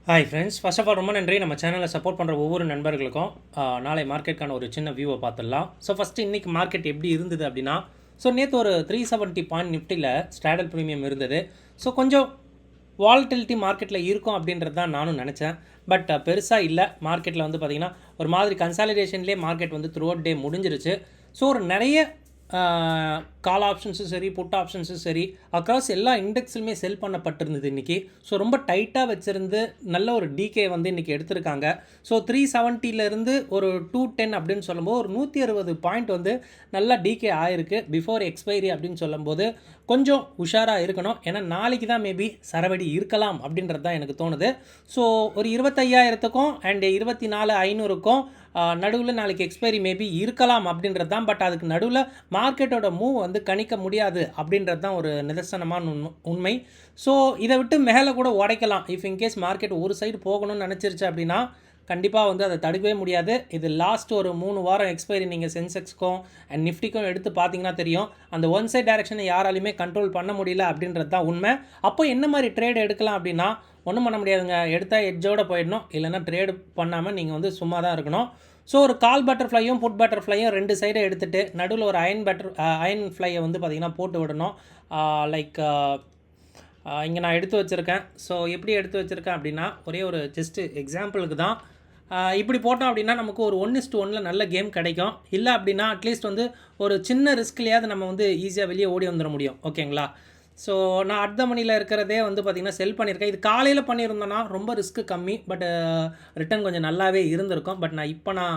Hi friends, first of all ரொம்ப நன்றி நம்ம சேனலை சப்போர்ட் பண்ணுற ஒவ்வொரு நண்பர்களுக்கும். நாளை மார்க்கெட்டுக்கான ஒரு சின்ன வியூவை பார்த்துடலாம். ஸோ ஃபஸ்ட்டு இன்றைக்கி மார்க்கெட் எப்படி இருந்தது அப்படின்னா, ஸோ நேற்று ஒரு 370 பாயிண்ட் நிஃப்டியில் ஸ்ட்ராடல் ப்ரீமியம் இருந்தது. ஸோ கொஞ்சம் வாலட்டிலிட்டி மார்க்கெட்டில் இருக்கும் அப்படின்றது தான் நானும் நினச்சேன். பட் பெருசாக இல்லை. மார்க்கெட்டில் வந்து பார்த்திங்கன்னா ஒரு மாதிரி கன்சாலிடேஷன்லேயே மார்க்கெட் வந்து த்ரூ அவுட் டே முடிஞ்சிருச்சு. ஸோ ஒரு நிறைய கால் ஆப்ஷன்ஸும் சரி, புட் ஆப்ஷன்ஸும் சரி, அக்ராஸ் எல்லா இண்டெக்ஸுமே செல் பண்ணப்பட்டிருந்தது இன்றைக்கி. ஸோ ரொம்ப டைட்டாக வச்சுருந்து நல்ல ஒரு டிகே வந்து இன்றைக்கி எடுத்திருக்காங்க. ஸோ 370லேருந்து ஒரு 210 அப்படின்னு சொல்லும்போது ஒரு 160 பாயிண்ட் வந்து நல்லா டிகே ஆயிருக்கு பிஃபோர் எக்ஸ்பைரி அப்படின்னு சொல்லும்போது கொஞ்சம் உஷாராக இருக்கணும். ஏன்னா நாளைக்கு தான் மேபி சரவடி இருக்கலாம் அப்படின்றது தான் எனக்கு தோணுது. ஸோ ஒரு 25,000க்கும் அண்ட் 24,500க்கும் நடுவில் நாளைக்கு எக்ஸ்பைரி மேபி இருக்கலாம் அப்படின்றது தான். பட் அதுக்கு நடுவில் மார்க்கெட்டோட மூவ் வந்து கணிக்க முடியாது அப்படின்றது தான் ஒரு நிதர்சனமான உண்மை. ஸோ இதை விட்டு மேலே கூட உடைக்கலாம். இஃப் இன்கேஸ் மார்க்கெட் ஒரு சைடு போகணும்னு நினச்சிருச்சு அப்படின்னா கண்டிப்பாக வந்து அதை தடுக்கவே முடியாது. இது லாஸ்ட் ஒரு 3 வாரம் எக்ஸ்பைரி நீங்கள் சென்செக்ஸ்க்கும் அண்ட் நிஃப்டிக்கும் எடுத்து பார்த்தீங்கன்னா தெரியும். அந்த ஒன் சைட் டைரக்ஷனை யாராலையுமே கண்ட்ரோல் பண்ண முடியல அப்படின்றது தான் உண்மை. அப்போ என்ன மாதிரி ட்ரேட் எடுக்கலாம் அப்படின்னா ஒன்றும் பண்ண முடியாதுங்க. எடுத்தால் எட்ஜோடு போயிடணும், இல்லைனா ட்ரேடு பண்ணாமல் நீங்கள் வந்து சும்மா தான் இருக்கணும். ஸோ ஒரு கால் பட்டர்ஃப்ளையும் புட் பட்டர்ஃப்ளையும் 2 சைடை எடுத்துகிட்டு நடுவில் ஒரு அயன் ஃப்ளையை வந்து பார்த்திங்கன்னா போட்டு விடணும். லைக் இங்கே நான் எடுத்து வச்சுருக்கேன். ஸோ எப்படி எடுத்து வச்சுருக்கேன் அப்படின்னா ஒரே ஒரு ஜஸ்ட்டு எக்ஸாம்பிளுக்கு தான். இப்படி போட்டோம் அப்படின்னா நமக்கு ஒரு 1:1 நல்ல கேம் கிடைக்கும். இல்லை அப்படின்னா அட்லீஸ்ட் வந்து ஒரு சின்ன ரிஸ்க்லையாவது நம்ம வந்து ஈஸியாக வெளியே ஓடி வந்துட முடியும். ஓகேங்களா? ஸோ நான் அட் த மணியில் இருக்கிறதே வந்து பார்த்திங்கன்னா செல் பண்ணியிருக்கேன். இது காலையில் பண்ணியிருந்தோன்னா ரொம்ப ரிஸ்க்கு கம்மி, பட் ரிட்டர்ன் கொஞ்சம் நல்லாவே இருந்திருக்கும். பட் நான்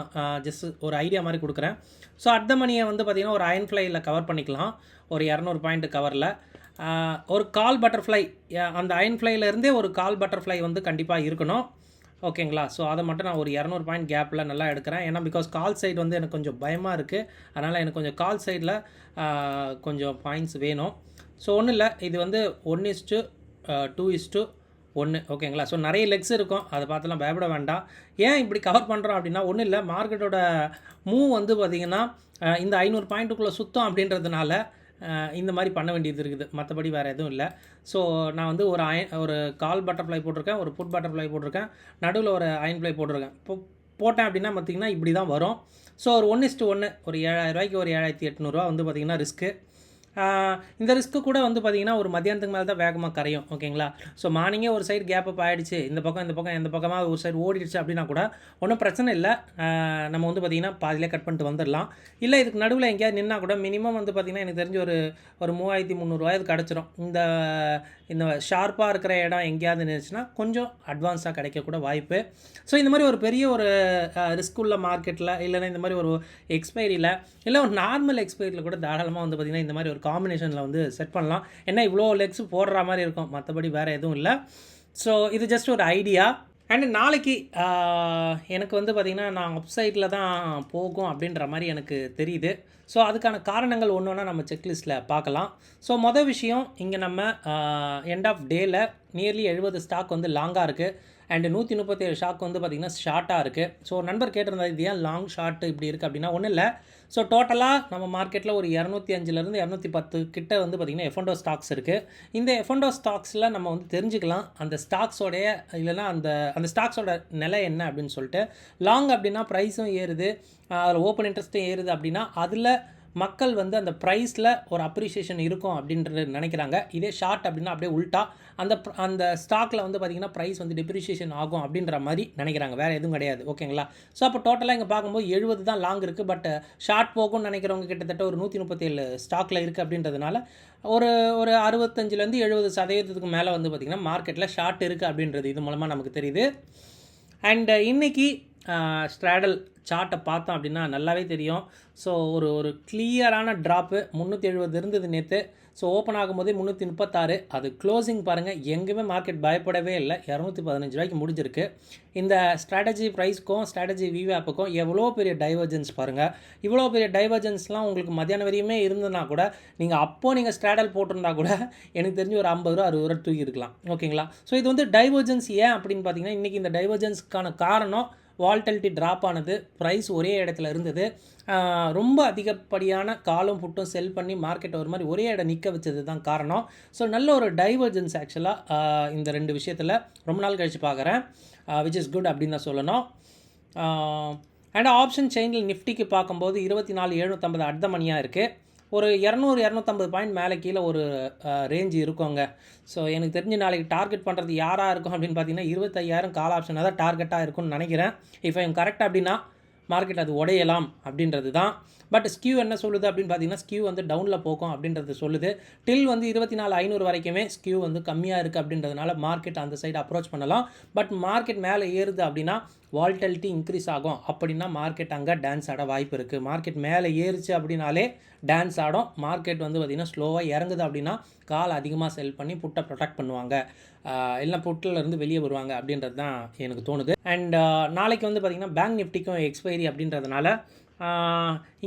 ஜஸ்ட் ஒரு ஐடியா மாதிரி கொடுக்குறேன். ஸோ அட் த மணியை வந்து பார்த்திங்கன்னா ஒரு அயன் ஃப்ளையில் கவர் பண்ணிக்கலாம். ஒரு 200 பாயிண்ட் கவரில் ஒரு கால் பட்டர்ஃப்ளை, அந்த அயன் ஃப்ளைலேருந்தே ஒரு கால் பட்டர்ஃப்ளை வந்து கண்டிப்பாக இருக்கணும். ஓகேங்களா? ஸோ அதை மட்டும் நான் ஒரு 200 பாயிண்ட் கேப்பில் நல்லா எடுக்கிறேன். ஏன்னா பிகாஸ் கால் சைடு வந்து எனக்கு கொஞ்சம் பயமாக இருக்குது. அதனால் எனக்கு கொஞ்சம் கால் சைடில் கொஞ்சம் பாயிண்ட்ஸ் வேணும். ஸோ ஒன்றும் இல்லை, இது வந்து 1:2:1. ஓகேங்களா? ஸோ நிறைய லெக்ஸ் இருக்கும், அதை பார்த்துலாம் பயப்பட வேண்டாம். ஏன் இப்படி கவர் பண்ணுறோம் அப்படின்னா ஒன்றும் இல்லை, மார்க்கெட்டோட மூவ் வந்து பார்த்திங்கன்னா இந்த 500 பாயிண்ட்டுக்குள்ளே சுத்தம் அப்படின்றதுனால இந்த மாதிரி பண்ண வேண்டியது இருக்குது. மற்றபடி வேறு எதுவும் இல்லை. ஸோ நான் வந்து ஒரு கால் பட்டர்ஃப்ளை போட்டிருக்கேன், ஒரு புட் பட்டர்ஃப்ளை போட்டிருக்கேன், நடுவில் ஒரு அயன் ஃப்ளை போட்டிருக்கேன். போட்டேன் அப்படின்னா பார்த்திங்கன்னா இப்படி தான் வரும். ஸோ ஒரு 1:1 ஒரு 7,000 ஒரு 7,800 வந்து பார்த்திங்கன்னா ரிஸ்க்கு. இந்த ரிஸ்க்கு கூட வந்து பார்த்திங்கன்னா ஒரு மத்தியானத்துக்கு மேலே தான் வேகமாக கரையும். ஓகேங்களா? ஸோ மார்னிங்கே ஒரு சைடு கேப் அப் ஆகிடுச்சு, இந்த பக்கம் எந்த பக்கமாக ஒரு சைடு ஓடிடுச்சு அப்படின்னா கூட ஒன்றும் பிரச்சனை இல்லை. நம்ம வந்து பார்த்திங்கன்னா பாதியிலே கட் பண்ணிட்டு வந்துடலாம். இல்லை இதுக்கு நடுவில் எங்கேயாவது நின்னா கூட மினிமம் வந்து பார்த்திங்கன்னா எனக்கு தெரிஞ்சு ஒரு 3,300 கிடச்சிரும். இந்த ஷார்ப்பாக இருக்கிற இடம் எங்கேயாவது நின்றுச்சுன்னா கொஞ்சம் அட்வான்ஸாக கிடைக்கக்கூட வாய்ப்பு. ஸோ இந்த மாதிரி ஒரு பெரிய ஒரு ரிஸ்க் உள்ள மார்க்கெட்டில், இல்லைன்னா இந்த மாதிரி ஒரு எக்ஸ்பைரியில், இல்லை ஒரு நார்மல் எக்ஸ்பைரியில் கூட தாராளமாக வந்து பார்த்திங்கன்னா இந்த மாதிரி ஒரு காம்பினேஷனில் வந்து செட் பண்ணலாம். ஏன்னா இவ்வளோ லெக்ஸ் போடுற மாதிரி இருக்கும், மற்றபடி வேறு எதுவும் இல்லை. ஸோ இது ஜஸ்ட் ஒரு ஐடியா. அண்டு நாளைக்கு எனக்கு வந்து பார்த்திங்கன்னா நான் அப்சைடில் தான் போகும் அப்படின்ற மாதிரி எனக்கு தெரியுது. ஸோ அதுக்கான காரணங்கள் ஒன்று ஒன்றா நம்ம செக்லிஸ்ட்டில் பார்க்கலாம். ஸோ மொதல் விஷயம், இங்கே நம்ம எண்ட் ஆஃப் டேயில் நியர்லி 70 ஸ்டாக் வந்து லாங்காக இருக்குது அண்டு 137 ஸ்டாக் வந்து பார்த்திங்கன்னா ஷார்ட்டாக இருக்குது. ஸோ நண்பர் கேட்டிருந்தா இது ஏன் லாங் ஷார்ட்டு இப்படி இருக்குது அப்படின்னா ஒன்றும் இல்லை. ஸோ டோட்டலாக நம்ம மார்க்கெட்டில் ஒரு 205லேருந்து 210 கிட்ட வந்து பார்த்திங்கன்னா எஃப்என்டோ ஸ்டாக்ஸ் இருக்குது. இந்த எஃப்என்டோ ஸ்டாக்ஸில் நம்ம வந்து தெரிஞ்சுக்கலாம் அந்த ஸ்டாக்ஸோடைய, இல்லைனா அந்த ஸ்டாக்ஸோட நிலை என்ன அப்படின்னு சொல்லிட்டு. லாங் அப்படின்னா ப்ரைஸும் ஏறுது, அதில் ஓப்பன் இன்ட்ரெஸ்ட்டும் ஏறுது அப்படின்னா அதில் மக்கள் வந்து அந்த ப்ரைஸில் ஒரு அப்ரிஷியேஷன் இருக்கும் அப்படின்றது நினைக்கிறாங்க. இதே ஷார்ட் அப்படின்னா அப்படியே உல்ட்டா அந்த ஸ்டாக்கில் வந்து பார்த்திங்கன்னா ப்ரைஸ் வந்து டெப்ரிஷியேஷன் ஆகும் அப்படின்ற மாதிரி நினைக்கிறாங்க, வேறு எதுவும் கிடையாது. ஓகேங்களா? ஸோ அப்போ டோட்டலாக இங்கே பார்க்கும்போது 70 தான் லாங் இருக்குது. பட் ஷார்ட் போகும்னு நினைக்கிறவங்க கிட்டத்தட்ட ஒரு 137 ஸ்டாக்கில் இருக்குது அப்படின்றதுனால ஒரு 65-70% மேலே வந்து பார்த்திங்கன்னா மார்க்கெட்டில் ஷார்ட் இருக்குது அப்படின்றது இது மூலமாக நமக்கு தெரியுது. அண்டு இன்றைக்கி ஸ்ட்ராடல் சார்ட்டை பார்த்தோம் அப்படின்னா நல்லாவே தெரியும். ஸோ ஒரு கிளியரான ட்ராப்பு 370 இருந்தது நேற்று. ஸோ ஓப்பன் ஆகும்போதே 336. அது க்ளோசிங் பாருங்கள், எங்கேயுமே மார்க்கெட் பயப்படவே இல்லை. 215 முடிஞ்சிருக்கு. இந்த ஸ்ட்ராட்டஜி ப்ரைஸ்க்கும் ஸ்ட்ராட்டஜி விவேப்புக்கும் எவ்வளோ பெரிய டைவர்ஜென்ஸ் பாருங்கள். இவ்வளோ பெரிய டைவர்ஜென்ஸ்லாம் உங்களுக்கு மத்தியானம் வரையுமே இருந்ததுன்னா கூட நீங்கள் ஸ்ட்ராடல் போட்டிருந்தா கூட எனக்கு தெரிஞ்சு ஒரு 50 60 தூக்கி இருக்கலாம். ஓகேங்களா? ஸோ இது வந்து டைவர்ஜென்ஸ் ஏன் அப்படின்னு பார்த்தீங்கன்னா இன்றைக்கி இந்த டைவர்ஜென்ஸ்க்கான காரணம் வால்டலிட்டி ட்ராப் ஆனது, ப்ரைஸ் ஒரே இடத்துல இருந்தது. ரொம்ப அதிகப்படியான காலும் புட்டும் செல் பண்ணி மார்க்கெட்டை ஒரு மாதிரி ஒரே இடம் நிற்க வச்சது தான் காரணம். ஸோ நல்ல ஒரு டைவர்ஜென்ஸ் ஆக்சுவலாக இந்த 2 விஷயத்தில் ரொம்ப நாள் கழித்து பார்க்குறேன், விச் இஸ் குட் அப்படின்னு தான் சொல்லணும். அண்ட் ஆப்ஷன் செயினில் நிஃப்டிக்கு பார்க்கும்போது 24,750 அட் த மணியாக இருக்குது. ஒரு 200-250 பாயிண்ட் மேலே கீழே ஒரு ரேஞ்சு இருக்குங்க. ஸோ எனக்கு தெரிஞ்சு நாளைக்கு டார்கெட் பண்ணுறது யாராக இருக்கும் அப்படின்னு பார்த்தீங்கன்னா 25,000 கால் ஆப்ஷனாக தான் டார்கெட்டாக இருக்கும்னு நினைக்கிறேன். இஃப் ஐம் கரெக்ட் அப்படின்னா மார்க்கெட் அது உடையலாம் அப்படின்றது தான். பட் ஸ்கியூ என்ன சொல்லுது அப்படின்னு பார்த்தீங்கன்னா ஸ்கியூ வந்து டவுனில் போகும் அப்படின்றது சொல்லுது. டில் வந்து 24,500 வரைக்குமே ஸ்கியூ வந்து கம்மியாக இருக்குது அப்படின்றதுனால மார்க்கெட் அந்த சைடு அப்ரோச் பண்ணலாம். பட் மார்க்கெட் மேலே ஏறுது அப்படின்னா வால்டலிட்டி இன்க்ரீஸ் ஆகும், அப்படின்னா மார்க்கெட் அங்கே டான்ஸ் ஆட வாய்ப்பு இருக்குது. மார்க்கெட் மேலே ஏறிச்சு அப்படின்னாலே டான்ஸ் ஆடும். மார்க்கெட் வந்து பார்த்திங்கன்னா ஸ்லோவாக இறங்குது அப்படின்னா கால் அதிகமாக செல் பண்ணி புட்டை ப்ரொடெக்ட் பண்ணுவாங்க, இல்லை புட்டிலேருந்து வெளியே வருவாங்க அப்படின்றது தான் எனக்கு தோணுது. அண்ட் நாளைக்கு வந்து பார்த்திங்கன்னா பேங்க் நிஃப்டிக்கும் எக்ஸ்பைரி அப்படின்றதுனால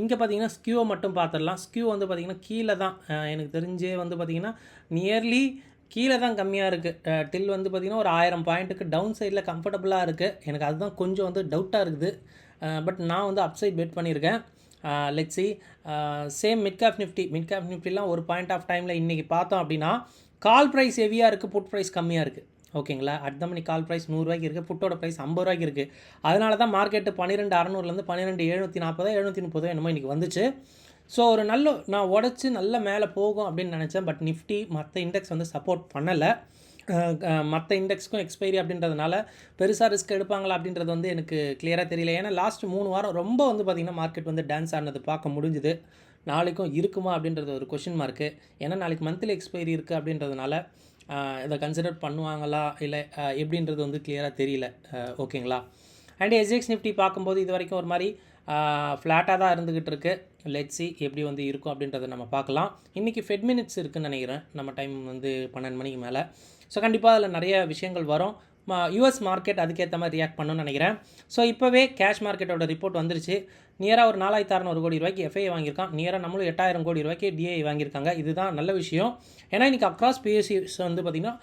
இங்கே பார்த்தீங்கன்னா ஸ்கியூவை மட்டும் பார்த்துடலாம். ஸ்கியூ வந்து பார்த்திங்கன்னா கீழே தான், எனக்கு தெரிஞ்சே வந்து பார்த்திங்கன்னா நியர்லி கீழே தான் கம்மியாக இருக்குது. டில் வந்து பார்த்திங்கன்னா ஒரு 1000 பாயிண்ட்டுக்கு டவுன் சைடில் கம்ஃபர்டபுளாக இருக்குது. எனக்கு அதுதான் கொஞ்சம் வந்து டவுட்டாக இருக்குது. பட் நான் வந்து அப்சைட் பெட் பண்ணியிருக்கேன். Let's see. Same mid cap நிஃப்டிலாம் ஒரு பாயிண்ட் ஆஃப் டைமில் இன்றைக்கி பார்த்தோம் அப்படின்னா கால் ப்ரைஸ் ஹெவியாக இருக்குது, புட் ப்ரைஸ் கம்மியாக இருக்குது. ஓகேங்களா, at the money call price 100 ரூபாய்க்கு இருக்குது, புட்டோட ப்ரைஸ் 50 ரூபாய்க்கு இருக்குது. அதனால தான் மார்க்கெட்டு 12,600 12,740 730 என்னமோ இன்றைக்கி வந்துச்சு. ஸோ ஒரு நல்ல நான் உடச்சி நல்ல மேலே போகும் அப்படின்னு நினச்சேன். பட் நிஃப்டி மற்ற இண்டெக்ஸ் வந்து சப்போர்ட் பண்ணலை. மற்ற இண்டெக்ஸ்க்கும் எக்ஸ்பைரி அப்படின்றதுனால பெருசாக ரிஸ்க் எடுப்பாங்களா அப்படின்றது வந்து எனக்கு கிளியராக தெரியல. ஏன்னா லாஸ்ட் 3 வாரம் ரொம்ப வந்து பார்த்திங்கன்னா மார்க்கெட் வந்து டான்ஸ் ஆனது பார்க்க முடிஞ்சுது. நாளைக்கும் இருக்குமா அப்படின்றது ஒரு கொஷின் மார்க்கு. ஏன்னா நாளைக்கு மந்த்லி எக்ஸ்பைரி இருக்குது அப்படின்றதுனால இதை கன்சிடர் பண்ணுவாங்களா இல்லை எப்படின்றது வந்து கிளியராக தெரியல. ஓகேங்களா. அண்ட் எஸ்ஜிஎக்ஸ் நிஃப்டி பார்க்கும்போது இது வரைக்கும் ஒரு மாதிரி ஃப்ளாட்டாக தான் இருந்துக்கிட்டு இருக்குது. லெட்ஸ் சி எப்படி வந்து இருக்கும் அப்படின்றத நம்ம பார்க்கலாம். இன்றைக்கி ஃபெட் மினிட்ஸ் இருக்குதுன்னு நினைக்கிறேன். நம்ம டைம் வந்து 12 மணிக்கு மேலே. ஸோ கண்டிப்பாக அதில் நிறைய விஷயங்கள் வரும். யூஎஸ் மார்க்கெட் அதுக்கேற்ற மாதிரி ரியாக்ட் பண்ணணும்னு நினைக்கிறேன். ஸோ இப்போவே கேஷ் மார்க்கெட்டோட ரிப்போர்ட் வந்துருச்சு. நியராக ஒரு 4,600 கோடி ரூபாய்க்கு எஃப்ஐஐ வாங்கியிருக்கான். நியராக நம்மளும் 8,000 கோடி ரூபாய்க்கு டிஐ வாங்கியிருக்காங்க. இதுதான் நல்ல விஷயம். ஏன்னா இன்றைக்கி அக்ராஸ் பிஎஸ்சிஸ் வந்து பார்த்திங்கன்னா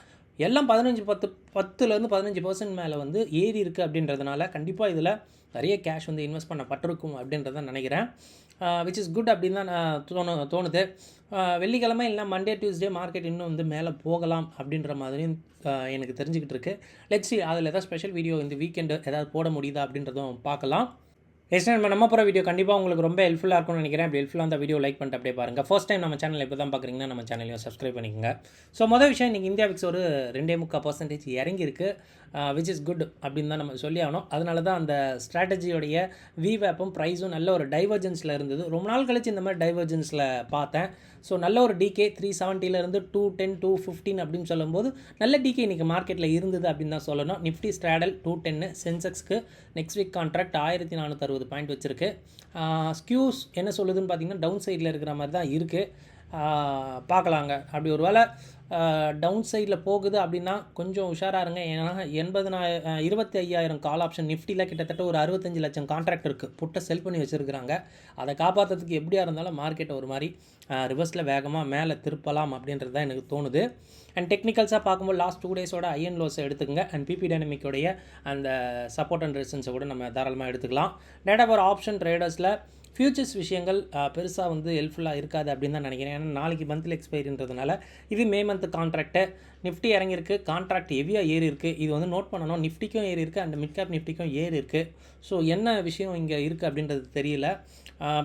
எல்லாம் 10-10% 15% மேலே வந்து ஏறி இருக்குது அப்படின்றதுனால கண்டிப்பாக இதில் நிறைய கேஷ் வந்து இன்வெஸ்ட் பண்ணப்பட்டிருக்கும் அப்படின்றத நினைக்கிறேன். விச் இஸ் குட் அப்படின்னு தான் தோணுது. வெள்ளிக்கிழமை இல்லைனா மண்டே டியூஸ்டே மார்க்கெட் இன்னும் வந்து மேலே போகலாம் அப்படின்ற மாதிரியும் எனக்கு தெரிஞ்சுக்கிட்டு இருக்குது. லெட்ஸ் சி அதில் ஏதாவது ஸ்பெஷல் வீடியோ இந்த வீக்கெண்டு ஏதாவது போட முடியுதா அப்படின்றதும் பார்க்கலாம். நம்ம போகிற வீடியோ கண்டிப்பாக உங்களுக்கு ரொம்ப ஹெல்ப்ஃபுல்லாக இருக்கும்னு நினைக்கிறேன். அப்படி ஹெல்ப்ஃபுல்லாக அந்த வீடியோ லைக் பண்ணிட்டு அப்படியே பாருங்கள். ஃபர்ஸ்ட் டைம் நம்ம சேனல் இப்போ தான் பார்க்குறீங்கன்னா நம்ம சேனலையும் சப்ஸ்கிரைப் பண்ணிக்கோங்க. ஸோ மொதல் விஷயம் இன்றைக்கி இந்தியா விக்ஸ் ஒரு 2.25% இறங்கியிருக்கு, விச் இஸ் குட் அப்படின்னு தான் நம்ம சொல்லி ஆகணும். அதனால தான் அந்த ஸ்ட்ராட்டஜியோடைய விவேப்பும் ப்ரைஸும் நல்ல ஒரு டைவர்ஜென்ஸில் இருந்தது. ரொம்ப நாள் கழிச்சு இந்த மாதிரி டைவர்ஜென்ஸில் பார்த்தேன். ஸோ நல்ல ஒரு டிகே 370 210 215 அப்படின்னு சொல்லும்போது நல்ல டிகே இன்றைக்கி மார்க்கெட்டில் இருந்தது அப்படின்னு தான் சொல்லணும். நிஃப்டி ஸ்ட்ராடல் 210, சென்செக்ஸ்க்கு நெக்ஸ்ட் வீக் கான்ட்ராக்ட் 1460 பாயிண்ட் வச்சுருக்கு. ஸ்கியூஸ் என்ன சொல்லுதுன்னு பார்த்தீங்கன்னா டவுன் சைடில் இருக்கிற மாதிரி தான் இருக்குது. பார்க்கலாங்க. அப்படி ஒரு வேளை டவுன் சைடில் போகுது அப்படின்னா கொஞ்சம் உஷாராக இருங்க. ஏன்னா 25,000 கால் ஆப்ஷன் நிஃப்டியில் கிட்டத்தட்ட ஒரு 65 லட்சம் கான்ட்ராக்ட் இருக்குது, புட்டை செல் பண்ணி வச்சுருக்கிறாங்க. அதை காப்பாற்றுறதுக்கு எப்படியா இருந்தாலும் மார்க்கெட்டை ஒரு மாதிரி ரிவர்ஸில் வேகமாக மேலே திருப்பலாம் அப்படின்றது தான் எனக்கு தோணுது. அண்ட் டெக்னிக்கல்ஸாக பார்க்கும்போது லாஸ்ட் 2 டேஸோட ஐஎன் லோஸை எடுத்துக்கங்க. அண்ட் பிபி டைனமிக்கோடைய அந்த சப்போர்ட் அண்ட் ரெசிஸ்டன்ஸை கூட நம்ம தாராளமாக எடுத்துக்கலாம். டேட்டா ஃபார் ஆப்ஷன் ட்ரேடர்ஸில் ஃபியூச்சர்ஸ் விஷயங்கள் பெருசாக வந்து ஹெல்ப்ஃபுல்லாக இருக்காது அப்படின்னு தான் நினைக்கிறேன். ஏன்னா நாளைக்கு மந்த்லி எக்ஸ்பைரின்றதுனால இது மே மந்த் கான்ட்ராக்ட்டு. நிஃப்டி இறங்கியிருக்கு, கான்ட்ராக்ட் ஹெவியாக ஏறி இருக்குது. இது வந்து நோட் பண்ணணும். நிஃப்டிக்கும் ஏறி இருக்குது, அண்ட் மிட் கேப் நிஃப்டிக்கும் ஏறி இருக்குது. ஸோ என்ன விஷயம் இங்கே இருக்குது அப்படின்றது தெரியல.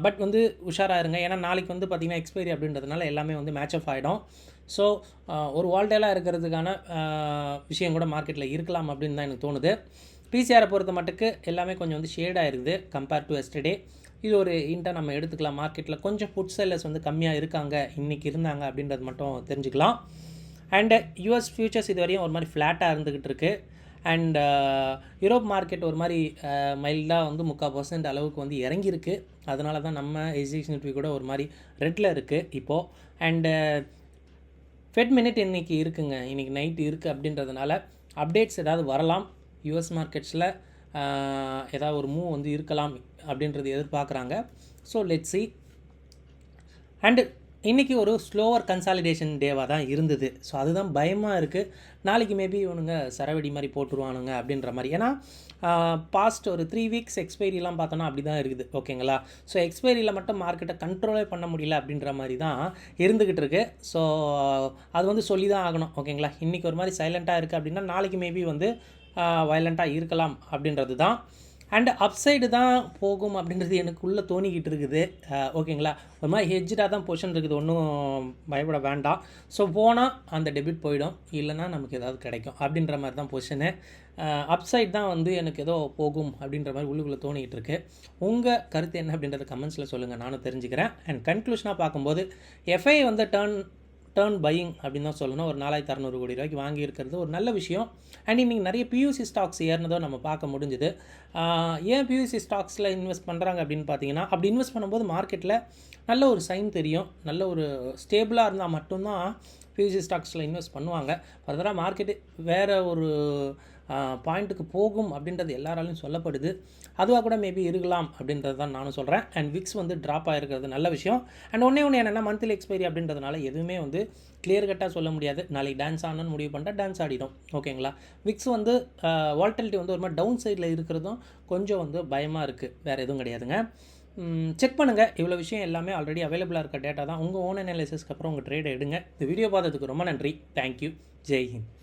பட் வந்து உஷாராக இருங்க. ஏன்னா நாளைக்கு வந்து பார்த்திங்கன்னா எக்ஸ்பைரி அப்படின்றதுனால எல்லாமே வந்து மேட்ச் ஆஃப் ஆகிடும். ஸோ ஒரு வால்டேலாக இருக்கிறதுக்கான விஷயம் கூட மார்க்கெட்டில் இருக்கலாம் அப்படின்னு தான் எனக்கு தோணுது. பிசிஆரை பொறுத்த மட்டுக்கு எல்லாமே கொஞ்சம் வந்து ஷேடாக இருக்குது கம்பேர் டு எஸ்டர்டே. இது ஒரு இன்ட்டாக நம்ம எடுத்துக்கலாம். மார்க்கெட்டில் கொஞ்சம் புட் செல்லர்ஸ் வந்து கம்மியாக இருக்காங்க, இன்றைக்கி இருந்தாங்க அப்படின்றது மட்டும் தெரிஞ்சுக்கலாம். அண்டு யூஎஸ் ஃபியூச்சர்ஸ் இது வரையும் ஒரு மாதிரி ஃப்ளாட்டாக இருந்துக்கிட்டு இருக்குது. அண்ட் யூரோப் மார்க்கெட் ஒரு மாதிரி மைல்டாக வந்து 3% அளவுக்கு வந்து இறங்கியிருக்கு. அதனால தான் நம்ம எஸ்ஜிஎக்ஸ் நிஃப்டி கூட ஒரு மாதிரி ரெட்டில் இருக்குது இப்போது. அண்டு ஃபெட் மினிட் இன்றைக்கி இருக்குங்க, இன்றைக்கி நைட்டு இருக்குது அப்படின்றதுனால அப்டேட்ஸ் ஏதாவது வரலாம். யூஎஸ் மார்க்கெட்ஸில் ஏதாவது ஒரு மூவ் வந்து இருக்கலாம் அப்படின்றது எதிர்பார்க்குறாங்க. So let's see. அண்டு இன்றைக்கி ஒரு ஸ்லோவர் கன்சாலிடேஷன் டேவாக தான் இருந்தது. ஸோ அதுதான் பயமாக இருக்குது. நாளைக்கு மேபி இவனுங்க சரவெடி மாதிரி போட்டுருவானுங்க அப்படின்ற மாதிரி. ஏன்னா பாஸ்ட் ஒரு 3 வீக்ஸ் எக்ஸ்பைரிலாம் பார்த்தோன்னா அப்படி தான் இருக்குது. ஓகேங்களா? ஸோ எக்ஸ்பைரியில் மட்டும் மார்க்கெட்டை கண்ட்ரோலே பண்ண முடியல அப்படின்ற மாதிரி தான் இருந்துக்கிட்டு இருக்குது. ஸோ அது வந்து சொல்லி தான் ஆகணும். ஓகேங்களா? இன்றைக்கி ஒரு மாதிரி சைலண்ட்டாக இருக்குது அப்படின்னா நாளைக்கு மேபி வந்து வயலண்ட்டாக இருக்கலாம் அப்படின்றது தான். அண்ட் அப்சைடு தான் போகும் அப்படின்றது எனக்கு உள்ளே தோணிக்கிட்டு இருக்குது. ஓகேங்களா? ஒரு மாதிரி ஹெட்ஜாக தான் பொசிஷன் இருக்குது. ஒன்றும் பயப்பட வேண்டாம். ஸோ போனால் அந்த டெபிட் போயிடும், இல்லைனா நமக்கு ஏதாவது கிடைக்கும் அப்படின்ற மாதிரி தான் பொசிஷனு. அப்சைட் தான் வந்து எனக்கு ஏதோ போகும் அப்படின்ற மாதிரி உள்ளுக்குள்ளே தோணிக்கிட்டு இருக்கு. உங்கள் கருத்து என்ன அப்படின்றத கமெண்ட்ஸில் சொல்லுங்கள், நானும் தெரிஞ்சுக்கிறேன். அண்ட் கன்க்ளூஷனாக பார்க்கும்போது எஃப்ஐ வந்து டர்ன் பையிங் அப்படின்னு தான் சொல்லணும். ஒரு 4600 கோடி ரூபாய்க்கு வாங்கியிருக்கிறது ஒரு நல்ல விஷயம். அண்ட் இன்றைக்கி நிறைய பியூசி ஸ்டாக்ஸ் ஏறினதோ நம்ம பார்க்க முடிஞ்சுது. ஏன் பியூசி ஸ்டாக்ஸில் இன்வெஸ்ட் பண்ணுறாங்க அப்படின்னு பார்த்தீங்கன்னா, அப்படி இன்வெஸ்ட் பண்ணும்போது மார்க்கெட்டில் நல்ல ஒரு சைன் தெரியும். நல்ல ஒரு ஸ்டேபிளாக இருந்தால் மட்டும்தான் பியூசி ஸ்டாக்ஸில் இன்வெஸ்ட் பண்ணுவாங்க. ஃபர்தராக மார்க்கெட்டு வேறு ஒரு பாயிண்ட்டுக்கு போகும் அப்படின்றது எல்லாராலையும் சொல்லப்படுது. அதுவாக கூட மேபி இருக்கலாம் அப்படின்றது தான் நானும் சொல்கிறேன். அண்ட் விக்ஸ் வந்து ட்ராப் ஆகிருக்கிறது நல்ல விஷயம். அண்ட் ஒன்று என்னென்னா மந்த்லி எக்ஸ்பைரி அப்படின்றதுனால எதுவுமே வந்து கிளியர் கட்டாக சொல்ல முடியாது. நாளைக்கு டான்ஸ் ஆடணும்னு முடிவு பண்ணிட்டா டான்ஸ் ஆடிடும். ஓகேங்களா? விக்ஸ் வந்து வால்டிலிட்டி வந்து ஒரு மாதிரி டவுன் சைடில் இருக்கிறதும் கொஞ்சம் வந்து பயமாக இருக்குது. வேறு எதுவும் கிடையாதுங்க. செக் பண்ணுங்கள். இவ்வளோ விஷயம் எல்லாமே ஆல்ரெடி அவைலபிளாக இருக்க டேட்டா தான். உங்கள் ஓன் அனாலிசிஸ்க்கு அப்புறம் உங்கள் ட்ரேடை எடுங்க. இந்த வீடியோ பார்த்ததுக்கு ரொம்ப நன்றி. தேங்க்யூ. ஜெய் ஹிந்த்.